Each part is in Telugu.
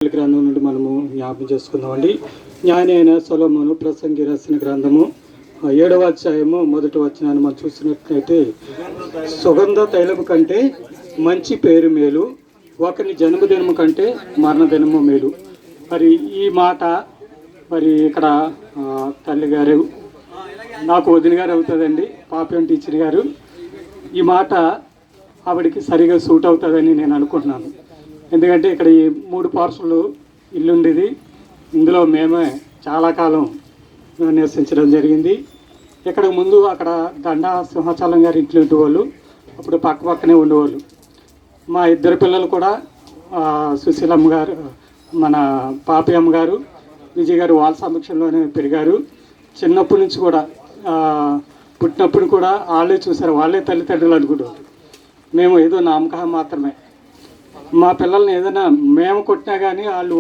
గ్రంథం నుండి మనము జ్ఞాపకం చేసుకుందామండి. జ్ఞాని అయిన సొలొమోను ప్రసంగి రాసిన గ్రంథము 7వ అధ్యాయము 1వ వచనాన్ని మనం చూసినట్లయితే, సుగంధ తైలము కంటే మంచి పేరు మేలు, ఒకని జన్మదినము కంటే మరణదినము మేలు. మరి ఈ మాట మరి ఇక్కడ తల్లి గారు, నాకు వదిన గారు అవుతుందండి, పాపం టీచర్ గారు, ఈ మాట ఆవిడికి సరిగా సూట్ అవుతుందని నేను అనుకుంటున్నాను. ఎందుకంటే ఇక్కడ ఈ 3 పార్సలు ఇల్లు ఉండేది, ఇందులో మేమే చాలా కాలం నివసించడం జరిగింది. ఇక్కడ ముందు అక్కడ దండా సింహాచలం గారి ఇంట్లో ఉండేవాళ్ళు, అప్పుడు పక్క పక్కనే ఉండేవాళ్ళు. మా 2 పిల్లలు కూడా సుశీలమ్మ గారు, మన పాపయ్యమ్మ గారు, విజయ్ గారు వాళ్ళ సమక్షంలోనే పెరిగారు. చిన్నప్పటి నుంచి కూడా పుట్టినప్పుడు కూడా వాళ్ళే చూసారు, వాళ్ళే తల్లిదండ్రులు అనుకునేవారు. మేము ఏదో నామకం మాత్రమే. మా పిల్లల్ని ఏదైనా మేము కొట్టినా కానీ వాళ్ళు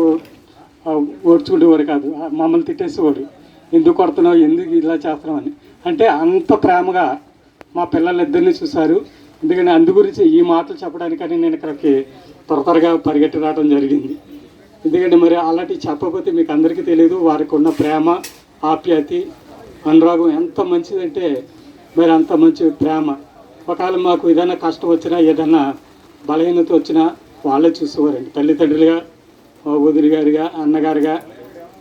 ఓడ్చుకునేవారు కాదు, మమ్మల్ని తిట్టేసేవారు, ఎందుకు కొడుతున్నావు, ఎందుకు ఇలా చేస్తున్నామని. అంటే అంత ప్రేమగా మా పిల్లలిద్దరిని చూశారు. ఎందుకంటే అందు గురించి ఈ మాటలు చెప్పడానికని నేను ఇక్కడికి త్వరగా పరిగెట్టి రావడం జరిగింది. ఎందుకంటే మరి అలాంటివి చెప్పకపోతే మీకు అందరికీ తెలియదు వారికి ఉన్న ప్రేమ, ఆప్యాయత, అనురాగం ఎంత మంచిదంటే మరి అంత మంచి ప్రేమ. ఒకవేళ మాకు ఏదైనా కష్టం వచ్చినా, ఏదైనా బలహీనత వచ్చినా వాళ్ళే చూసేవారండి. తల్లిదండ్రులుగా, వదిలి గారిగా, అన్నగారుగా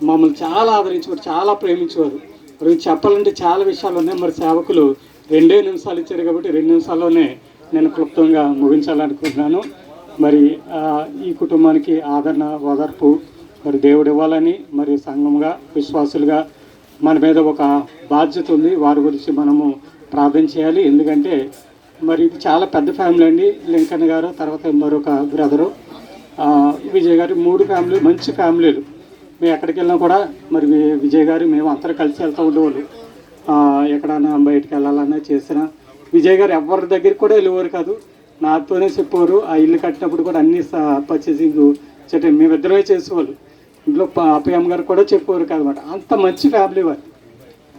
మమ్మల్ని చాలా ఆదరించేవారు, చాలా ప్రేమించేవారు. మరి చెప్పాలంటే చాలా విషయాలు ఉన్నాయి. మరి సేవకులు 2 నిమిషాలు ఇచ్చారు కాబట్టి 2 నిమిషాల్లోనే నేను క్లుప్తంగా ముగించాలనుకుంటున్నాను. మరి ఈ కుటుంబానికి ఆదరణ, ఓదార్పు మరి దేవుడు ఇవ్వాలని, మరి సంఘంగా, విశ్వాసులుగా మన మీద ఒక బాధ్యత ఉంది. వారి గురించి మనము ప్రార్థన చేయాలి. ఎందుకంటే మరి ఇది చాలా పెద్ద ఫ్యామిలీ అండి. లింకన్ గారు, తర్వాత మరొక బ్రదరు విజయ్ గారు, 3 ఫ్యామిలీ, మంచి ఫ్యామిలీలు. మేము ఎక్కడికి వెళ్ళినా కూడా మరి విజయ్ గారు మేము అందరూ కలిసి వెళ్తూ ఉండేవాళ్ళు. ఎక్కడైనా బయటకు వెళ్ళాలన్నా చేసినా విజయ్ గారు ఎవరి దగ్గరికి కూడా వెళ్ళేవారు కాదు, నాతోనే చెప్పేవారు. ఆ ఇల్లు కట్టినప్పుడు కూడా అన్ని పర్చేసింగ్ మేమిద్దరమే చేసేవాళ్ళు. ఇంట్లో అప్పయ్యమ్మ గారు కూడా చెప్పేవారు కాదన్నమాట. అంత మంచి ఫ్యామిలీ వారు,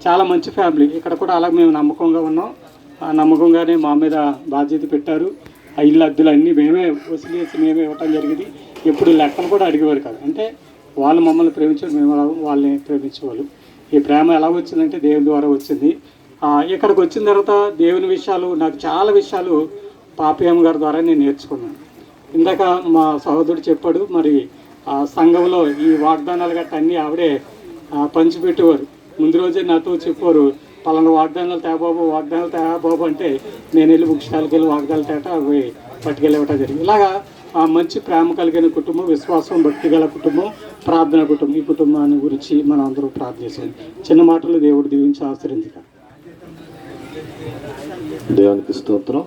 చాలా మంచి ఫ్యామిలీ. ఇక్కడ కూడా అలా మేము నమ్మకంగా ఉన్నాం. ఆ నమ్మకంగానే మా మీద బాధ్యత పెట్టారు. ఆ ఇల్లు అద్దెలు అన్నీ మేమే వసూలు చేసి మేమే ఇవ్వటం జరిగింది. ఎప్పుడు లెక్కలు కూడా అడిగేవారు కాదు. అంటే వాళ్ళు మమ్మల్ని ప్రేమించారు, మేము వాళ్ళని ప్రేమించేవాళ్ళు. ఈ ప్రేమ ఎలా వచ్చిందంటే దేవుని ద్వారా వచ్చింది. ఇక్కడికి వచ్చిన తర్వాత దేవుని విషయాలు, నాకు చాలా విషయాలు పాపయ్యమ్మ గారి ద్వారా నేను నేర్చుకున్నాను. ఇందాక మా సహోదరుడు చెప్పాడు, మరి ఆ సంఘంలో ఈ వాగ్దానాలు గట్ట అన్నీ ఆవిడే పంచిపెట్టేవారు. ముందు రోజే నాతో చెప్పారు, పలానా వాగ్దానాలు తేబాబు, వాగ్దానాలు తేబాబు అంటే నేను వెళ్ళి బుక్ స్టాల్కి వెళ్ళి వాగ్దానాలు తేట అవి పట్టుకెళ్ళవటం జరిగింది. ఇలాగా మంచి ప్రేమ కలిగిన కుటుంబం, విశ్వాసం, భక్తి గల కుటుంబం, ప్రార్థన కుటుంబం. ఈ కుటుంబాన్ని గురించి మనం అందరూ ప్రార్థన చేసాం. చిన్న మాటలు దేవుడు దీవించి ఆశ్రయించుగా. దేవునికి స్తోత్రం.